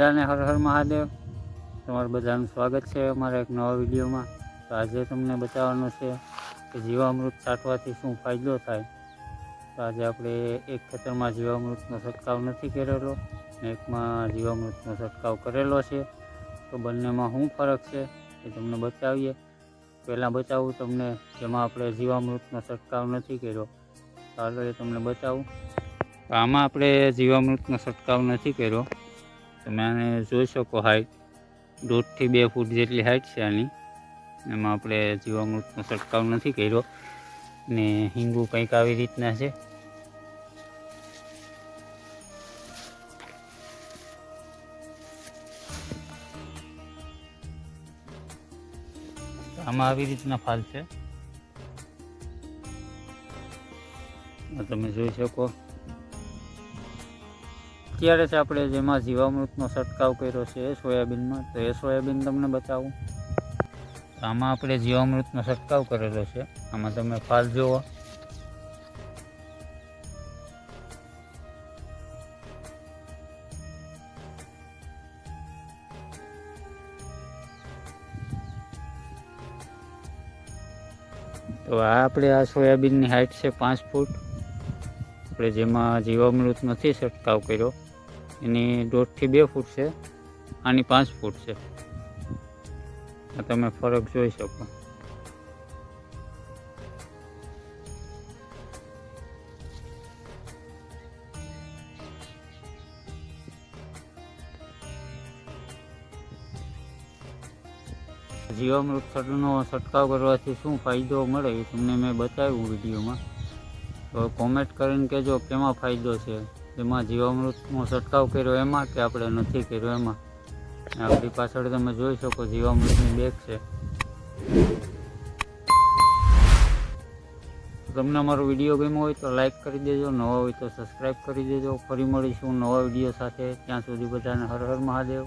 બધાને હર હર મહાદેવ। તમારું બધાનું સ્વાગત છે અમારા એક નવા વિડીયોમાં। તો આજે તમને બતાવવાનું છે કે જીવામૃત છાંટવાથી શું ફાયદો થાય। તો આજે આપણે એક ખેતરમાં જીવામૃતનો છંટકાવ નથી કરેલો ને એકમાં જીવામૃતનો છંટકાવ કરેલો છે। તો બંનેમાં શું ફરક છે એ તમને બતાવીએ। પહેલાં બતાવું તમને જેમાં આપણે જીવામૃતનો છંટકાવ નથી કર્યો, ચાલો એ તમને બતાવું। આમાં આપણે જીવામૃતનો છંટકાવ નથી કર્યો, તમે આને જોઈ શકો। હાઈટ 1.5 થી 2 ફૂટ જેટલી હાઈટ છે આની। એમાં આપણે જીવામૃતનો છંટકાવ નથી કર્યો ને હિંગું કંઈક આવી રીતના છે। આમાં આવી રીતના ફાલ છે, તમે જોઈ શકો। અત્યારે જ આપણે જેમાં જીવામૃતનો છંટકાવ કર્યો છે એ સોયાબીનમાં, તો એ સોયાબીન તમને બતાવું। આમાં આપણે જીવામૃતનો છંટકાવ કરેલો છે, આમાં તમે ફાલ જુઓ। તો આપણે આ સોયાબીનની હાઈટ છે 5 ફૂટ। આપણે જેમાં જીવામૃત નથી છંટકાવ કર્યો એની 1.5 થી 2 ફૂટ છે, આની 5 ફૂટ છે। આ તમે ફરક જોઈ શકો। જીવામૃતનો છંટકાવ કરવાથી શું ફાયદો મળે એ તમને મેં બતાવ્યું વિડીયોમાં। તો કોમેન્ટ કરીને કહેજો કેમાં ફાયદો છે, એમાં જીવામૃતનો છંટકાવ કર્યો એમાં કે આપણે નથી કર્યો એમાં। આપણી પાછળ તમે જોઈ શકો જીવામૃતની બેગ છે। તમને અમારો વિડીયો ગમ્યો હોય તો લાઈક કરી દેજો, નવા હોય તો સબસ્ક્રાઈબ કરી દેજો। ફરી મળીશું નવા વિડીયો સાથે, ત્યાં સુધી બધાને હર હર મહાદેવ।